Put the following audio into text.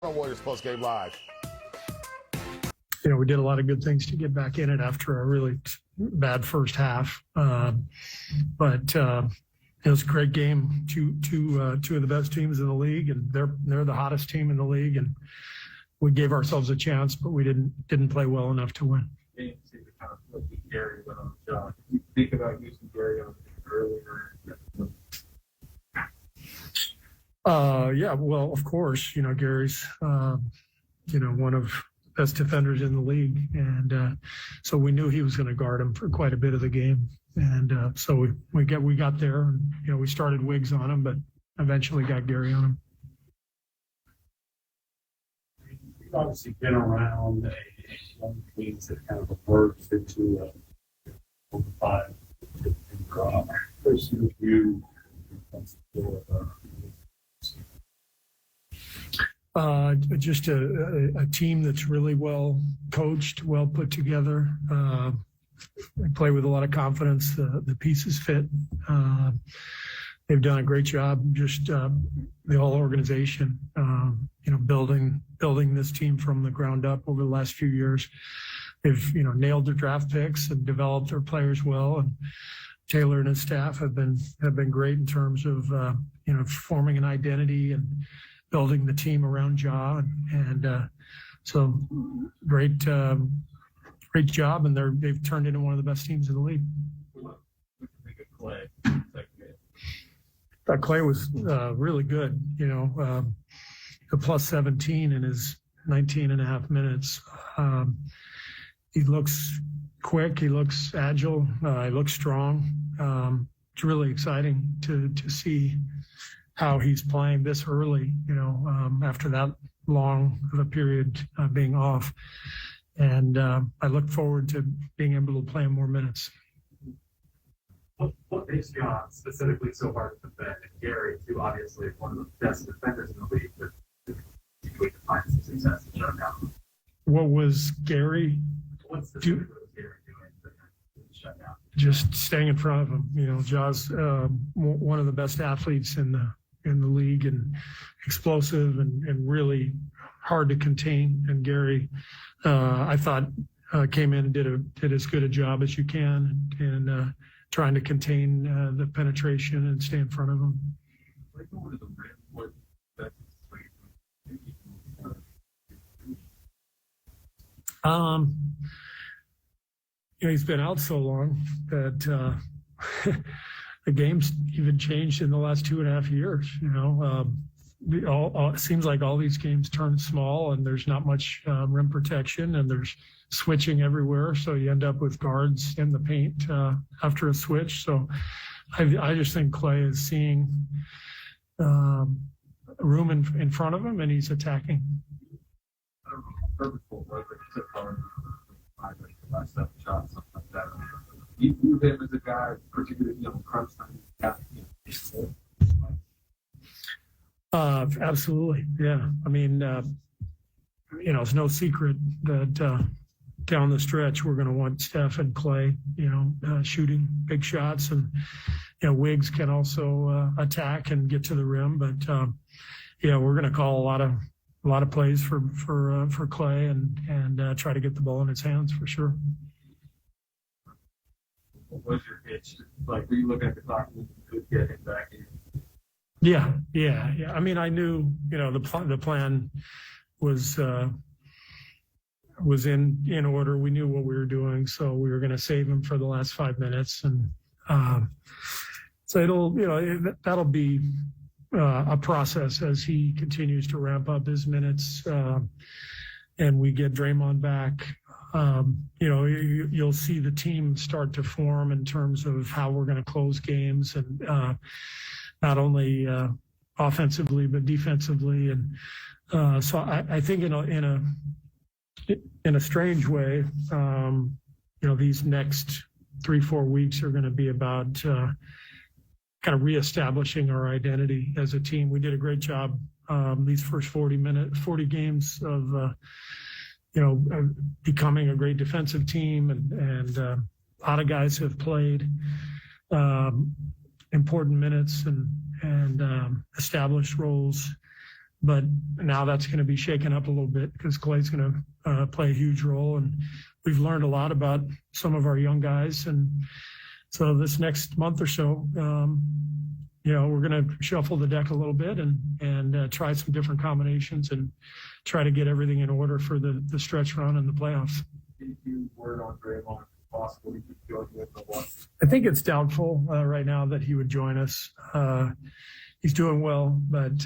Warriors Post Game Live. You know, we did a lot of good things to get back in it after a really bad first half. But it was a great game. Two of the best teams in the league, and they're the hottest team in the league. And we gave ourselves a chance, but we didn't play well enough to win. Kind of Gary went on the job. Did you think about using Gary on earlier? Yeah, well, of course, you know, Gary's, one of the best defenders in the league. And so we knew he was going to guard him for quite a bit of the game. And so we got there and, you know, we started Wiggs on him, but eventually got Gary on him. You've obviously been around one teams that kind of emerged into a 5 drop. First you just a team that's really well coached, well put together. They play with a lot of confidence. The pieces fit. They've done a great job. Just the whole organization, building this team from the ground up over the last few years. They've nailed their draft picks and developed their players well. And Taylor and his staff have been great in terms of forming an identity and building the team around Ja, and so great job, and they've turned into one of the best teams in the league. What do you think of Klay? Thought Klay was really good. The plus 17 in his 19 and a half minutes. He looks quick. He looks agile. He looks strong. It's really exciting to see how he's playing this early, after that long of a period being off. And I look forward to being able to play him more minutes. What makes John specifically so hard to defend? And Gary, too, obviously one of the best defenders in the league, but we can find some success in shut down. What was Gary? What's the Gary doing to shut down? Just staying in front of him. Ja's one of the best athletes in the league, and explosive and really hard to contain. And Gary, I thought, came in and did as good a job as you can, and trying to contain the penetration and stay in front of him. He's been out so long that the game's even changed in the last 2.5 years. It seems like all these games turn small, and there's not much rim protection, and there's switching everywhere. So you end up with guards in the paint after a switch. So I just think Klay is seeing room in front of him, and he's attacking. I don't know how purposeful it was, but he took hard last 7 shots, something like that. You view him as a guy, particularly crunch time. Absolutely, yeah. I mean, it's no secret that down the stretch we're going to want Steph and Klay, shooting big shots, and Wiggs can also attack and get to the rim. But we're going to call a lot of plays for Klay and try to get the ball in his hands for sure. What was your pitch? Like, were you looking at the clock and could get him back in? Yeah. I mean, I knew, the plan was in order. We knew what we were doing, so we were going to save him for the last 5 minutes, and so that'll be a process as he continues to ramp up his minutes, and we get Draymond back. You'll see the team start to form in terms of how we're going to close games, and not only offensively but defensively. And so I think in a strange way, these next 3-4 weeks are going to be about kind of reestablishing our identity as a team. We did a great job these first 40 games of becoming a great defensive team, and a lot of guys have played important minutes and established roles but now that's going to be shaken up a little bit because Klay's going to play a huge role. And we've learned a lot about some of our young guys. And so this next month or so, we're going to shuffle the deck a little bit and try some different combinations and try to get everything in order for the stretch run and the playoffs. Did you word on Draymond possibly join with the one? I think it's doubtful right now that he would join us. He's doing well, but